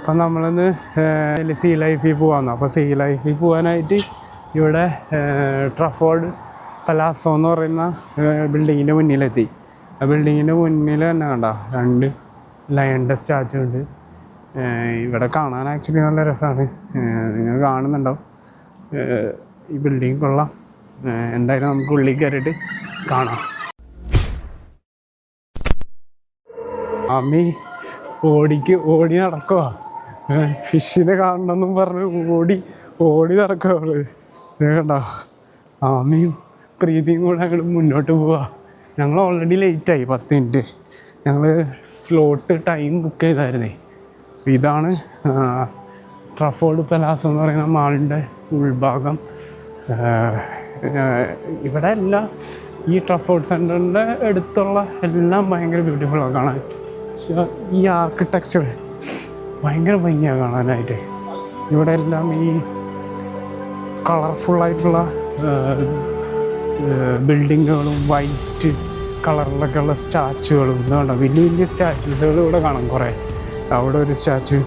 അപ്പം നമ്മളിന്ന് സീ ലൈഫിൽ പോകാമെന്ന്. അപ്പോൾ സീ ലൈഫിൽ പോകാനായിട്ട് ഇവിടെ ട്രഫോർഡ് പലാസോ എന്ന് പറയുന്ന ബിൽഡിങ്ങിൻ്റെ മുന്നിലെത്തി. ആ ബിൽഡിങ്ങിൻ്റെ മുന്നിൽ തന്നെ കണ്ട 2 ലയണിൻ്റെ സ്റ്റാച്ചു ഉണ്ട്. ഇവിടെ കാണാൻ ആക്ച്വലി നല്ല രസമാണ്. നിങ്ങൾ കാണുന്നുണ്ടാവും. ഈ ബിൽഡിങ് കൊള്ളാം. എന്തായാലും നമുക്ക് ഉള്ളിൽ കയറിയിട്ട് കാണാം. അമ്മി ഓടി നടക്കുക. ഫിഷിനെ കാണണമെന്നും പറഞ്ഞ് ഓടി നടക്കുക അവള്. കണ്ട ആമയും പ്രീതിയും കൂടെ അങ്ങോട്ട് മുന്നോട്ട് പോവുക. ഞങ്ങൾ ഓൾറെഡി ലേറ്റായി 10 മിനിറ്റ്. ഞങ്ങൾ സ്ലോട്ട് ടൈം ബുക്ക് ചെയ്തായിരുന്നേ. ഇതാണ് ട്രഫോർഡ് പലാസോ എന്ന് പറയുന്ന മാളിൻ്റെ ഉൾഭാഗം. ഇവിടെ എല്ലാം ഈ ട്രഫോർഡ് സെൻറ്ററിൻ്റെ അടുത്തുള്ള എല്ലാം ഭയങ്കര ബ്യൂട്ടിഫുള്ളാണ് കാണാൻ. ഈ ആർക്കിടെക്ചർ ഭയങ്കര ഭംഗിയാണ് കാണാനായിട്ട്. ഇവിടെ എല്ലാം ഈ കളർഫുള്ളായിട്ടുള്ള ബിൽഡിങ്ങുകളും വൈറ്റ് കളറിലൊക്കെ ഉള്ള സ്റ്റാച്ചുകളും ഇതുകൊണ്ട് വലിയ വലിയ സ്റ്റാച്യൂസുകൾ ഇവിടെ കാണാം. കുറേ അവിടെ ഒരു സ്റ്റാച്ചു.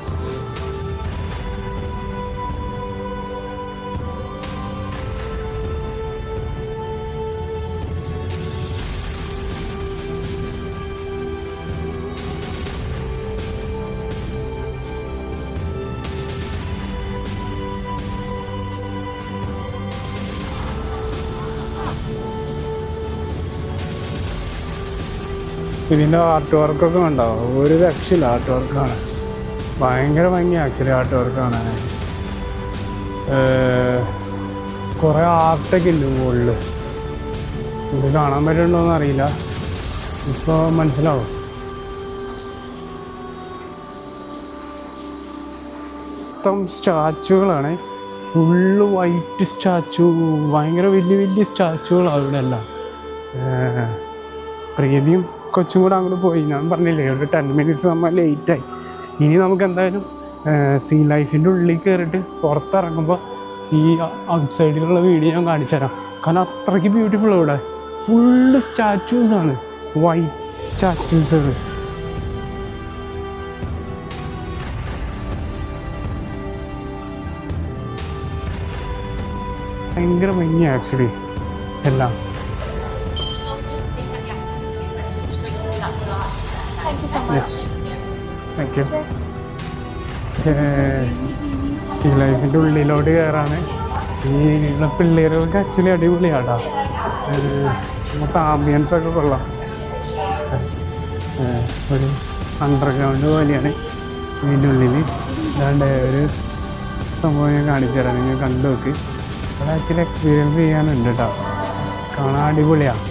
ഇതിൻ്റെ ആർട്ട് വർക്കൊക്കെ ഉണ്ടാവും. ഒരു രക്ഷയില്ല ആർട്ട് വർക്കാണ്. ഭയങ്കര ഭംഗിയാണ് ആക്ച്വലി ആർട്ട് വർക്ക് കാണാനായിട്ട്. കുറേ ആർട്ടൊക്കെ ഉണ്ട് മുകളിൽ. ഇത് കാണാൻ പറ്റുന്നുണ്ടോയെന്ന് അറിയില്ല. ഇപ്പോൾ മനസ്സിലാവും. മൊത്തം സ്റ്റാച്ചുകളാണ്. Full white statue. ഭയങ്കര വലിയ വലിയ സ്റ്റാച്ചുകളാണ് ഇവിടെ എല്ലാം. പ്രീതിയും കൊച്ചും കൂടെ അങ്ങോട്ട് പോയി. ഞാൻ പറഞ്ഞില്ലേ ഒരു 10 മിനിറ്റ്സ് നമ്മൾ ലേറ്റായി. ഇനി നമുക്ക് എന്തായാലും സീ ലൈഫിൻ്റെ ഉള്ളിൽ കയറിയിട്ട് പുറത്തിറങ്ങുമ്പോൾ ഈ ഔട്ട് സൈഡിലുള്ള വീഡിയോ ഞാൻ കാണിച്ചു തരാം. കാരണം അത്രയ്ക്ക് ബ്യൂട്ടിഫുൾ ഇവിടെ. ഫുള്ള് സ്റ്റാച്യൂസാണ്, വൈറ്റ് സ്റ്റാച്യൂസാണ്. ഭയങ്കര ഭംഗിയാണ് ആക്ച്വലി എല്ലാം. Thank you. സീ ലൈഫിൻ്റെ ഉള്ളിലോട്ട് കയറാണ്. ഈ പിള്ളേർക്ക് ആക്ച്വലി അടിപൊളിയാട്ടോ. മൊത്തം ആംബിയൻസൊക്കെ കൊള്ളാം. ഒരു അണ്ടർഗ്രൗണ്ട് പോലെയാണ് ഇതിൻ്റെ ഉള്ളിൽ. അതാണ്ട് ഒരു സംഭവം ഞാൻ കാണിച്ചു തരാം, നിങ്ങൾ കണ്ടു നോക്ക്. അത് ആക്ച്വലി എക്സ്പീരിയൻസ് ചെയ്യാനുണ്ട് കേട്ടോ. കാണാൻ അടിപൊളിയാണ്.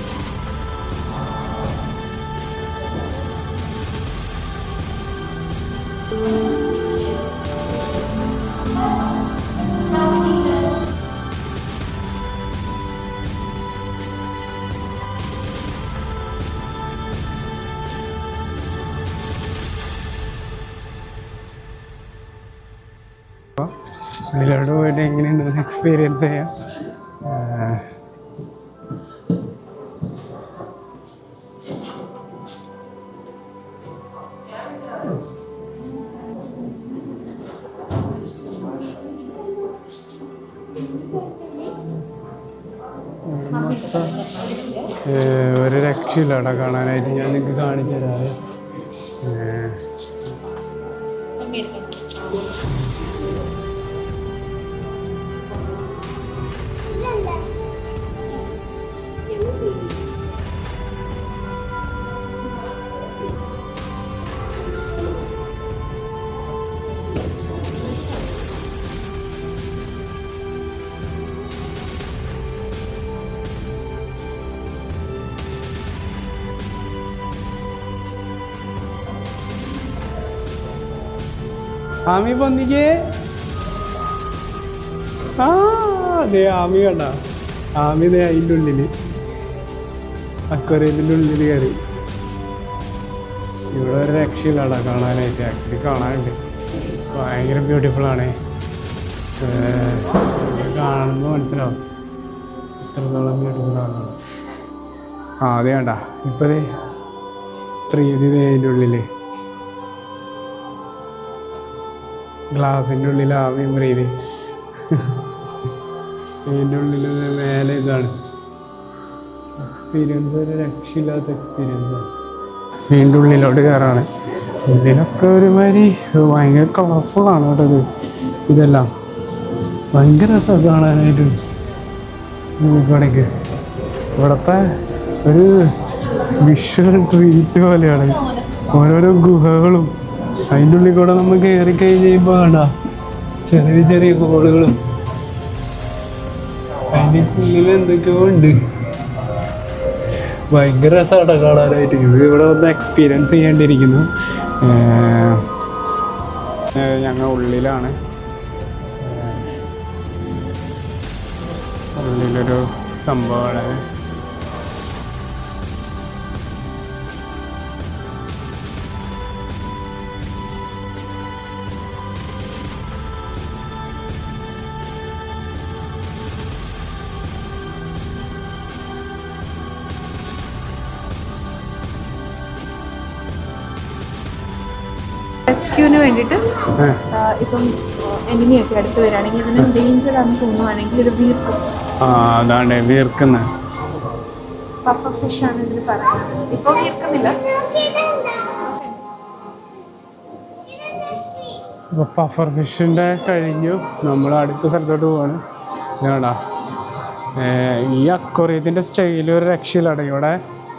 ഇതിലോട്ട് പോയിട്ട് എങ്ങനെയുണ്ടെന്ന് എക്സ്പീരിയൻസ് ചെയ്യാം. ഒരു രക്ഷയില്ല അവിടെ കാണാനായിട്ട്. ഞാൻ നിങ്ങൾക്ക് കാണിച്ചു തരാം. ആമി പൊന്നിക്ക്. അതെ ആമി കണ്ട. ആമി അതിൻ്റെ ഉള്ളിൽ അക്വേറിയത്തിൻ്റെ ഉള്ളിൽ കയറി. ഇവിടെ ഒരു രക്ഷയില്ലാടാ കാണാനായിട്ട്. ആക്ച്വലി കാണാനുണ്ട്. ഭയങ്കര ബ്യൂട്ടിഫുള്ളാണ്. കാണുമ്പോൾ മനസ്സിലാവും എത്രത്തോളം ബ്യൂട്ടിഫുള്ളാണ്. അതെ വേണ്ട. ഇപ്പതേ പ്രീതി അതിൻ്റെ ഉള്ളിൽ ഗ്ലാസിൻ്റെ ഉള്ളിൽ ആവിയും ബ്രീതി. ഇതിൻ്റെ ഉള്ളിൽ മേലെ ഇതാണ് എക്സ്പീരിയൻസ്, ഒരു രക്ഷയില്ലാത്ത എക്സ്പീരിയൻസാണ്. ഇതിൻ്റെ ഉള്ളിലോട്ട് കയറാണ്. ഇതിലൊക്കെ ഒരുമാതിരി ഭയങ്കര കളർഫുള്ളാണ് കേട്ടോ ഇതെല്ലാം. ഭയങ്കര രസം കാണാനായിട്ട്. ഇവിടേക്ക് ഇവിടുത്തെ ഒരു വിഷ്വൽ ട്രീറ്റ് പോലെയാണ് ഓരോരോ ഗുഹകളും. അതിൻ്റെ ഉള്ളിൽ കൂടെ നമ്മൾ കയറി കഴിഞ്ഞ് കഴിയുമ്പോൾ വേണ്ട ചെറിയ ചെറിയ ഹോളുകളും അതിൻ്റെ ഉള്ളിൽ എന്തൊക്കെയോ ഉണ്ട്. ഭയങ്കര രസമാണ് കാണാനായിട്ട്. ഇത് ഇവിടെ വന്ന് എക്സ്പീരിയൻസ് ചെയ്യേണ്ടിയിരിക്കുന്നു. ഞങ്ങൾ ഉള്ളിലാണ്. ഉള്ളിലൊരു സംഭവമാണ്. റെസ്ക്യൂവിന് വേണ്ടിയിട്ട് ഇപ്പം എനിമിയൊക്കെ അടുത്ത് വരികയാണെങ്കിൽ ഇതിന് ഡേഞ്ചർ ആണെന്ന് തോന്നുവാണെങ്കിൽ ഇത് വീർക്കും. അതാണ് വീർക്കുന്നത്. പഫർ ഫിഷ് ആണ് ഇതിന് പറയുന്നത്. ഇപ്പോൾ വീർക്കുന്നില്ല. ഇപ്പോൾ പഫർ ഫിഷിൻ്റെ കഴിഞ്ഞു. നമ്മൾ അടുത്ത സ്ഥലത്തോട്ട് പോവാണ്. ഇതാടാ ഈ അക്വേറിയത്തിൻ്റെ സ്റ്റൈൽ ഒരു രക്ഷയിലാണ്. ഇവിടെ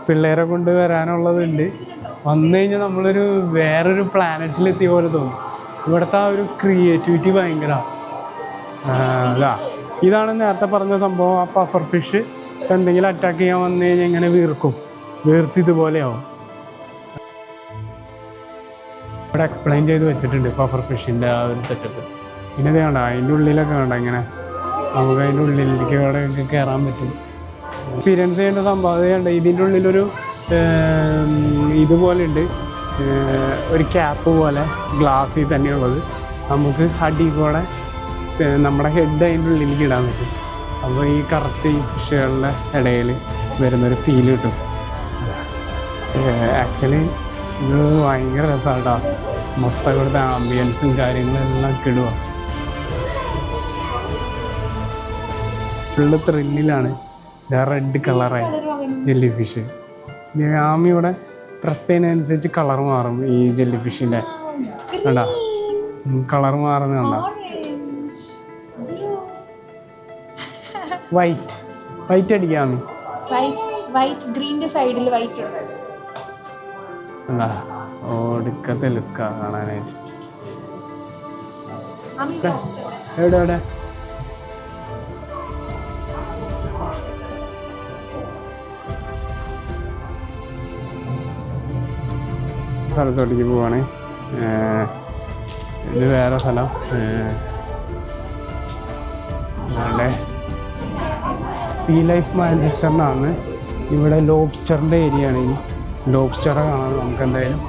പിള്ളേരെ കൊണ്ട് വരാനുള്ളതുണ്ട്. വന്നു കഴിഞ്ഞാൽ നമ്മളൊരു വേറൊരു പ്ലാനറ്റിലെത്തിയ പോലെ തോന്നും. ഇവിടുത്തെ ആ ഒരു ക്രിയേറ്റിവിറ്റി ഭയങ്കര. ഇതാണ് നേരത്തെ പറഞ്ഞ സംഭവം. ആ പഫർ ഫിഷ് എന്തെങ്കിലും അറ്റാക്ക് ചെയ്യാൻ വന്നു കഴിഞ്ഞാൽ ഇങ്ങനെ വീർത്ത് ഇതുപോലെയാവും. ഇവിടെ എക്സ്പ്ലെയിൻ ചെയ്ത് വെച്ചിട്ടുണ്ട് പഫർ ഫിഷിൻ്റെ ആ ഒരു സെറ്റപ്പ്. പിന്നെ ഇത് വേണ്ട അതിൻ്റെ ഉള്ളിലൊക്കെ വേണ്ട ഇങ്ങനെ നമുക്ക് അതിൻ്റെ ഉള്ളിലേക്ക് ഇവിടെയൊക്കെ കയറാൻ പറ്റും. എക്സ്പീരിയൻസ് ചെയ്യേണ്ട സംഭവം അത് വേണ്ട. ഇതിൻ്റെ ഉള്ളിലൊരു ഇതുപോലെ ഉണ്ട്, ഒരു ക്യാപ്പ് പോലെ ഗ്ലാസ്സിൽ തന്നെയുള്ളത്. നമുക്ക് അടി കൂടെ നമ്മുടെ ഹെഡ് അതിൻ്റെ ഉള്ളിലേക്ക് ഇടാൻ പറ്റും. അപ്പോൾ ഈ കറക്റ്റ് ഈ ഫിഷുകളുടെ ഇടയിൽ വരുന്നൊരു ഫീൽ കിട്ടും. ആക്ച്വലി ഇത് ഭയങ്കര രസമാണ് കേട്ടോ. മൊത്തം ഇവിടുത്തെ ആംബിയൻസും കാര്യങ്ങളെല്ലാം കിടുക. ഫുള്ള് ത്രില്ലിലാണ്. റെഡ് കളറായി ജെല്ലി ഫിഷ്. ആമിയുടെ പ്രസ് ചെയ്യുന്നതനുസരിച്ച് കളർ മാറും. ഈ ജെല്ലി ഫിഷിൻ്റെ കണ്ടാ കളർ മാറുന്നത് കണ്ടാ. വൈറ്റ് അടിക്കാമി. ഗ്രീൻ്റെ സൈഡിൽ വൈറ്റ് ഉണ്ട്. ഒടുക്കത്തെ ലുക്കാ കാണാനായിട്ട്. എവിടെ സ്ഥലത്തോട്ടേക്ക് പോവാണ്. ഇത് വേറെ സ്ഥലം. അതെ സീ ലൈഫ് മാഞ്ചസ്റ്ററിനാണ്. ഇവിടെ ലോബ്സ്റ്ററിൻ്റെ ഏരിയ ആണ്. ഇനി ലോബ്സ്റ്ററെ കാണാൻ നമുക്ക് എന്തായാലും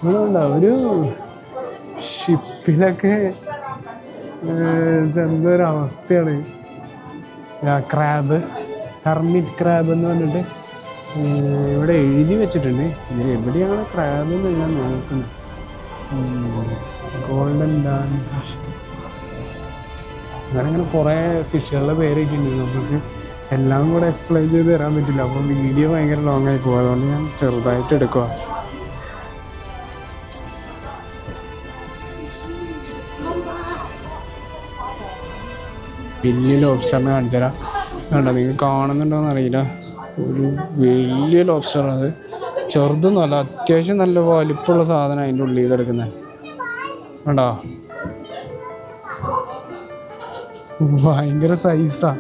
ഇവിടെ ഉണ്ടാവും. ഒരു ഷിപ്പിലൊക്കെ എന്തൊരവസ്ഥയാണ്. ക്രാബ്, ഹെർമിറ്റ് ക്രാബ് എന്ന് പറഞ്ഞിട്ട് ഇവിടെ എഴുതി വെച്ചിട്ടുണ്ട്. ഇതിൽ എവിടെയാണ് ക്രാബ് എന്ന് ഞാൻ നോക്കുന്നത്. ഗോൾഡൻ ഡാൻ ഫിഷ് അങ്ങനെ കുറേ ഫിഷുകളുടെ പേരിട്ടുണ്ട്. നമുക്ക് എല്ലാം കൂടെ എക്സ്പ്ലെയിൻ ചെയ്ത് തരാൻ പറ്റില്ല. അപ്പോൾ വീഡിയോ ഭയങ്കര ലോങ് ആയി പോകും. അതുകൊണ്ട് ഞാൻ ചെറുതായിട്ട് എടുക്കുക. വലിയ ലോബ്സ്റ്ററിനെ കാണിച്ചു തരാം. വേണ്ട നിങ്ങൾ കാണുന്നുണ്ടോയെന്ന് അറിയില്ല. ഒരു വലിയ ലോബ്സ്റ്ററാണ്. അത് ചെറുതൊന്നുമല്ല, അത്യാവശ്യം നല്ല വലിപ്പമുള്ള സാധനം അതിൻ്റെ ഉള്ളിൽ കിടക്കുന്നത് വേണ്ടോ. ഭയങ്കര സൈസാ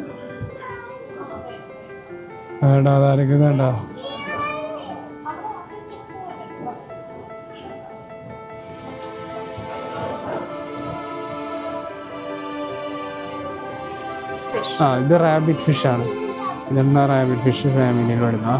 വേണ്ട. അതാരക്കുന്നുണ്ടോ ഇത് റാബിറ്റ് ഫിഷാണ്. ഇതെന്നാ റാബിറ്റ് ഫിഷ് ഫാമിലിയിൽ വരുന്ന.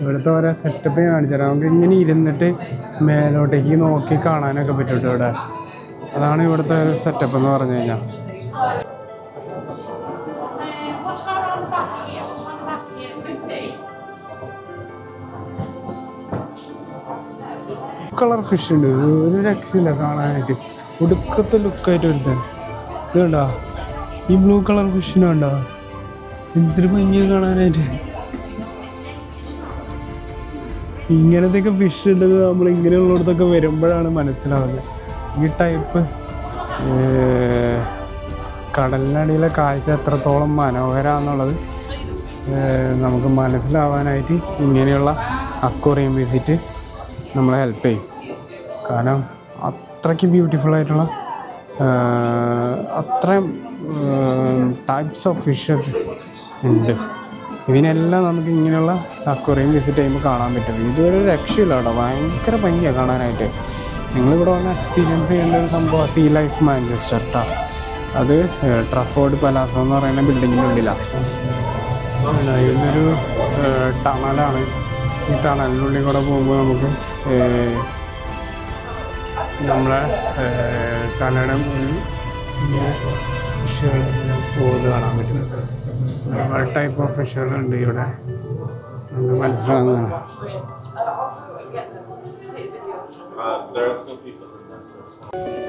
ഇവിടുത്തെ ഓരോ സെറ്റപ്പ് കാണിച്ചാൽ നമുക്ക് ഇങ്ങനെ ഇരുന്നിട്ട് മേലോട്ടേക്ക് നോക്കി കാണാനൊക്കെ പറ്റും കേട്ടോ ഇവിടെ. അതാണ് ഇവിടുത്തെ ഒരു സെറ്റപ്പ് എന്ന് പറഞ്ഞു കഴിഞ്ഞാൽ. കളർ ഫിഷ് ഉണ്ട്, ഒരു രക്ഷയില്ല കാണാനായിട്ട്. ഒടുക്കത്തെ ലുക്കായിട്ട് വരുത്താൻ ഇത് കണ്ടോ, ഈ ബ്ലൂ കളർ ഫിഷിനെ കണ്ടോ, എന്തൊരു ഭംഗിയാ കാണാനായിട്ട്. ഇങ്ങനത്തെയൊക്കെ ഫിഷ് ഉള്ളത് നമ്മൾ ഇങ്ങനെയുള്ളിടത്തൊക്കെ വരുമ്പോഴാണ് മനസ്സിലാവുന്നത്. ഈ ടൈപ്പ് കടലിനടിയിലെ കാഴ്ച എത്രത്തോളം മനോഹരമാണെന്നുള്ളത് നമുക്ക് മനസ്സിലാവാനായിട്ട് ഇങ്ങനെയുള്ള അക്വേറിയം വിസിറ്റ് നമ്മളെ ഹെൽപ്പ് ചെയ്യും. കാരണം അത്രയ്ക്ക് ബ്യൂട്ടിഫുള്ളായിട്ടുള്ള അത്രയും ടൈപ്സ് ഓഫ് ഫിഷസ് ഉണ്ട്. ഇതിനെല്ലാം നമുക്ക് ഇങ്ങനെയുള്ള അക്വേറിയം വിസിറ്റ് ചെയ്യുമ്പോൾ കാണാൻ പറ്റും. ഇതൊരു രക്ഷയില്ല കേട്ടോ, ഭയങ്കര ഭംഗിയാണ് കാണാനായിട്ട്. നിങ്ങളിവിടെ വന്ന് എക്സ്പീരിയൻസ് ചെയ്യേണ്ട ഒരു സംഭവം സീ ലൈഫ് മാഞ്ചസ്റ്റർ കേട്ടോ. അത് ട്രഫോർഡ് പലാസോ എന്ന് പറയുന്ന ബിൽഡിങ്ങിൻ്റെ ഉള്ളിലാണ്. ഇതൊരു ടണലാണ്. ഈ ടണലിനുള്ളിൽ കൂടെ പോകുമ്പോൾ നമുക്ക് നമ്മളെ തലയുടെ ഫിഷുകൾ പോകുന്നത് കാണാൻ പറ്റും. ഒരുപാട് ടൈപ്പ് ഓഫ് ഫിഷുകളുണ്ട് ഇവിടെ, നമുക്ക് മനസ്സിലാകുന്നതാണ്. There are still people in that.